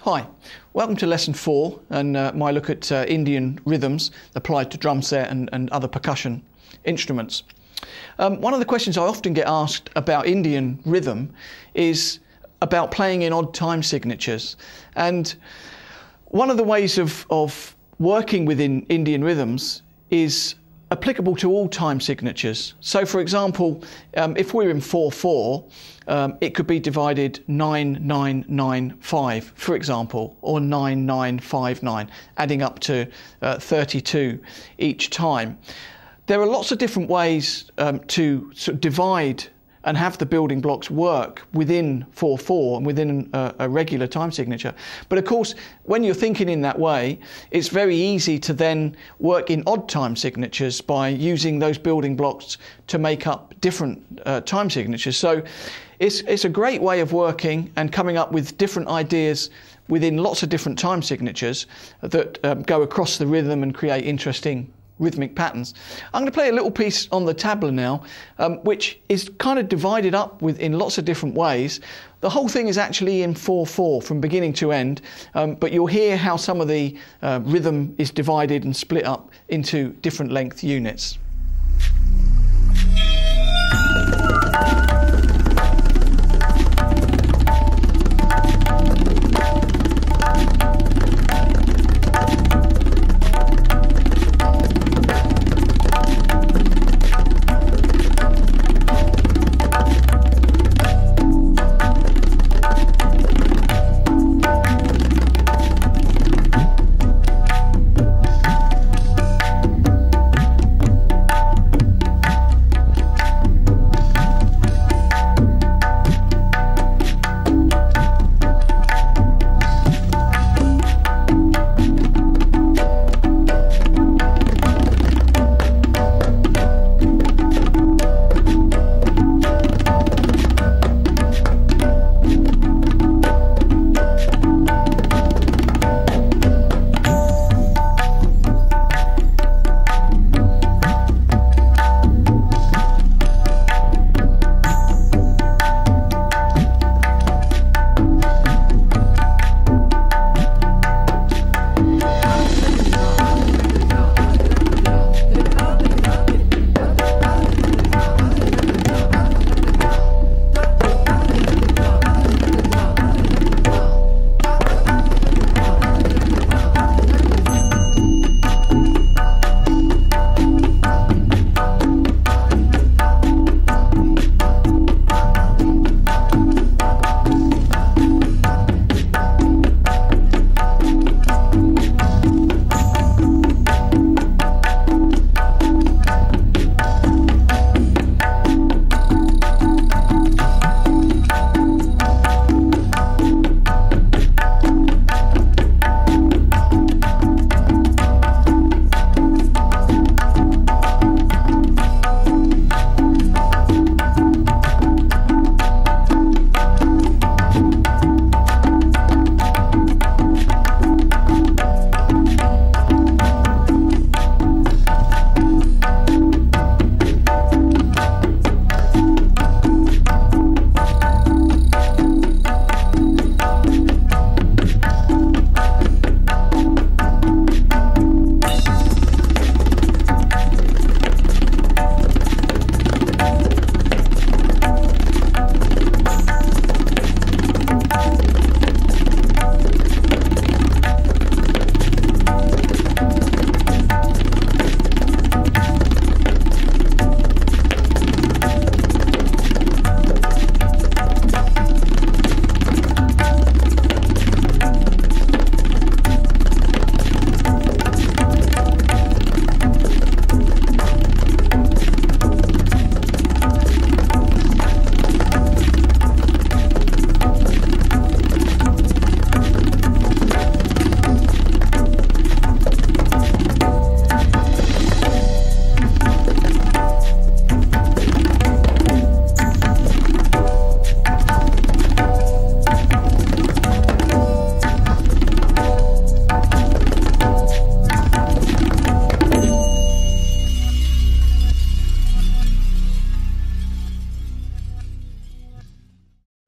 Hi, welcome to lesson 4 and my look at Indian rhythms applied to drum set and other percussion instruments. One of the questions I often get asked about Indian rhythm is about playing in odd time signatures. And one of the ways of working within Indian rhythms is applicable to all time signatures. So for example, if we're in 4/4, it could be divided 9-9-9-5, for example, or 9-9-5-9, adding up to 32 each time. There are lots of different ways to sort of divide and have the building blocks work within 4/4 and within a regular time signature. But of course, when you're thinking in that way, it's very easy to then work in odd time signatures by using those building blocks to make up different time signatures. So it's a great way of working and coming up with different ideas within lots of different time signatures that go across the rhythm and create interesting rhythmic patterns. I'm going to play a little piece on the tabla now, which is kind of divided up in lots of different ways. The whole thing is actually in 4/4 from beginning to end, but you'll hear how some of the rhythm is divided and split up into different length units.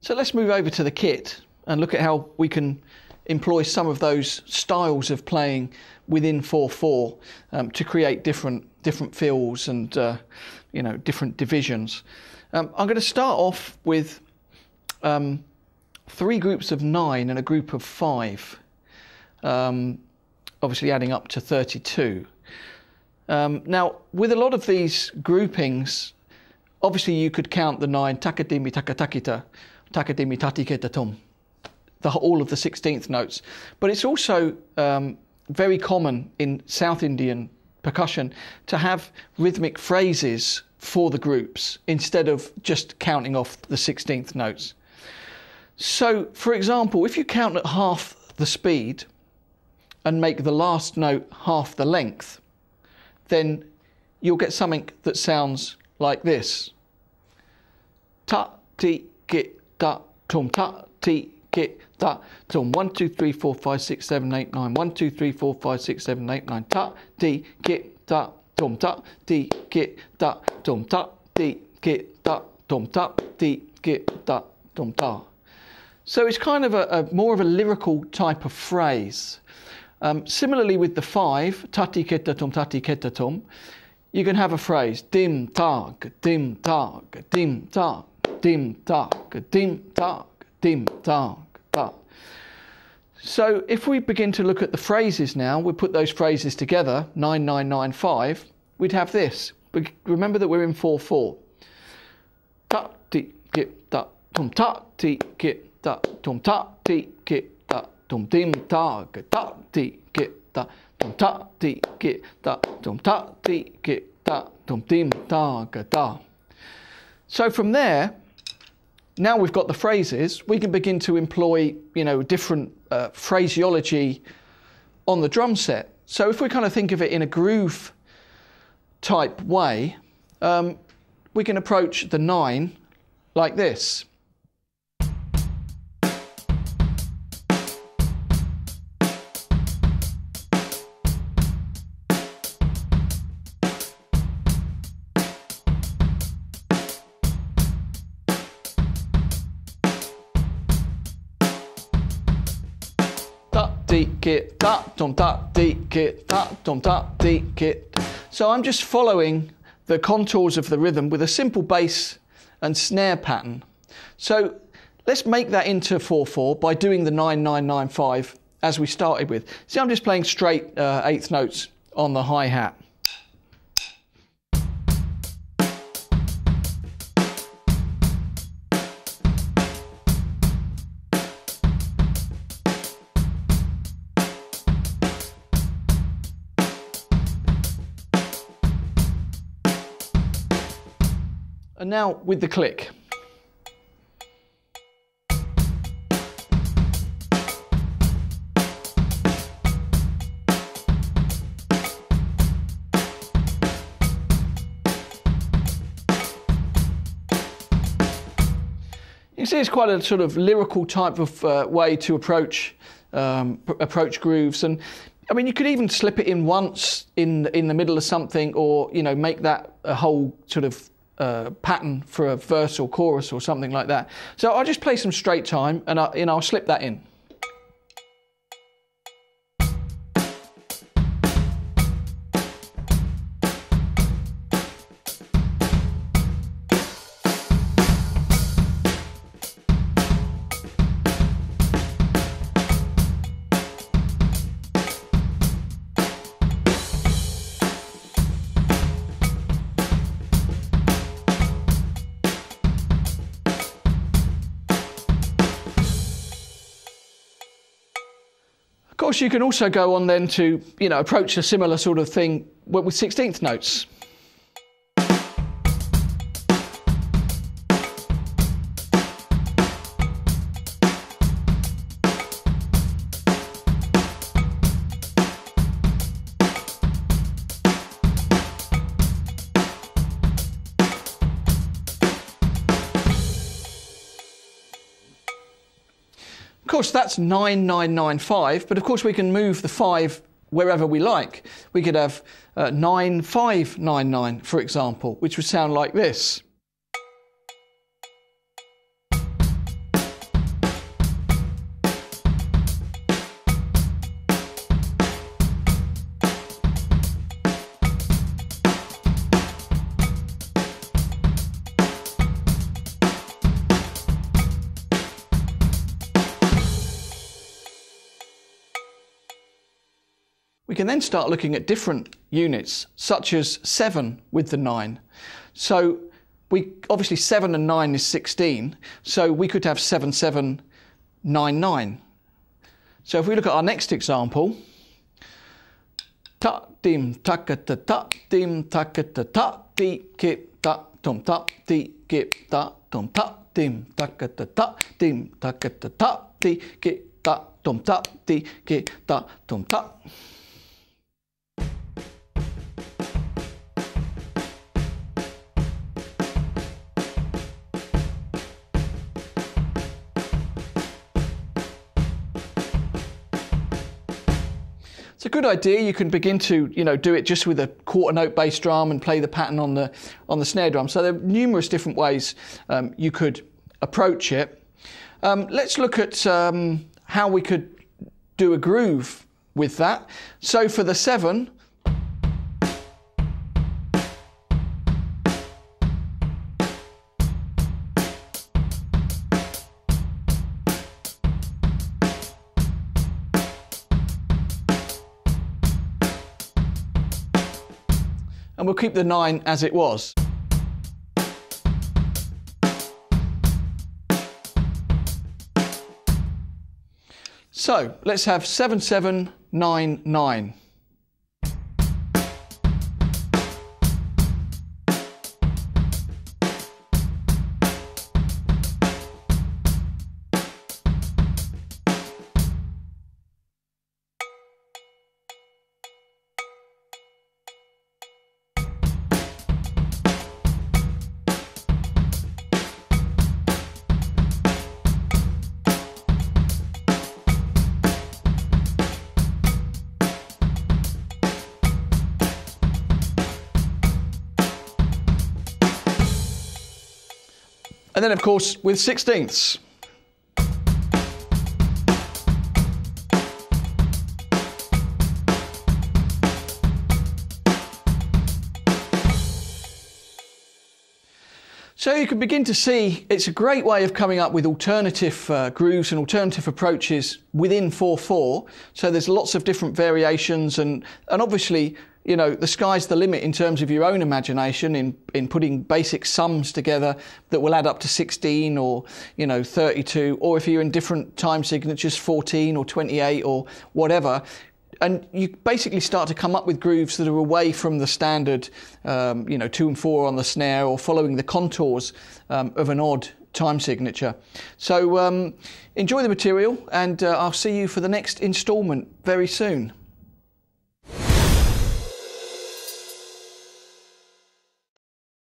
So let's move over to the kit and look at how we can employ some of those styles of playing within 4/4 to create different fills and you know, different divisions. I'm going to start off with 3 groups of 9 and a group of 5, obviously adding up to 32. Now, with a lot of these groupings, obviously you could count the 9 takadimi takatakita, takadimi tatiketa tom, all of the 16th notes. But it's also very common in South Indian percussion to have rhythmic phrases for the groups instead of just counting off the 16th notes. So, for example, if you count at half the speed and make the last note half the length, then you'll get something that sounds like this. Ta, ti, ki, ta, tum, ta, ti, ki, ta, tum. 1, 2, 3, 4, 5, 6, 7, 8, 9. 1, 2, 3, 4, 5, 6, 7, 8, 9. Ta, ti, ki, ta, tum, ta, ti, ki, ta, tum, ta, ti, ki, ta, tum, ta, ti, ki, ta, tum, ta. So it's kind of a more of a lyrical type of phrase. Similarly with the 5, tati keta tum, you can have a phrase, dim tag, dim tag, dim tag, dim tag, dim tag, dim tag, tag. So if we begin to look at the phrases now, we put those phrases together, 9, 9, 9, 5, we'd have this. Remember that we're in 4/4. Tati keta tum, tati keta tum, tati keta tum, dim tag, ta ti ki ta tum, ta ti ki ta tum, ta ti ki ta tum, dim tag ta. So from there, now we've got the phrases, we can begin to employ, you know, different phraseology on the drum set. So if we kind of think of it in a groove type way, we can approach the 9 like this. So I'm just following the contours of the rhythm with a simple bass and snare pattern. So let's make that into 4/4 by doing the 9, 9, 9, 5 as we started with. See, I'm just playing straight 8th notes on the hi-hat. And now with the click. You see, it's quite a sort of lyrical type of way to approach grooves, and I mean, you could even slip it in once in the middle of something, or you know, make that a whole sort of pattern for a verse or chorus or something like that. So I'll just play some straight time, and I'll slip that in. Of course, you can also go on then to, you know, approach a similar sort of thing with 16th notes. Of course, that's 9, 9, 9, 5, but of course we can move the 5 wherever we like. We could have 9, 5, 9, 9, for example, which would sound like this. We can then start looking at different units, such as 7 with the 9. So obviously 7 and 9 is 16, so we could have 7, 7, 9, 9. So if we look at our next example, ta dim takata ta dim takata ta ti kip ta tum ta ti kip ta tum ta dim takata ta dim takata ta ti kip ta tum ta ti kip ta tum ta. It's a good idea. You can begin to, do it just with a quarter note bass drum and play the pattern on the snare drum. So there are numerous different ways you could approach it. Let's look at how we could do a groove with that. So for the 7, and we'll keep the 9 as it was. So let's have 7, 7, 9, 9. And then, of course, with 16ths. So you can begin to see it's a great way of coming up with alternative grooves and alternative approaches within 4/4. So there's lots of different variations, and obviously, the sky's the limit in terms of your own imagination in putting basic sums together that will add up to 16 or, 32, or if you're in different time signatures, 14 or 28 or whatever. And you basically start to come up with grooves that are away from the standard, 2 and 4 on the snare, or following the contours of an odd time signature. So enjoy the material, and I'll see you for the next instalment very soon.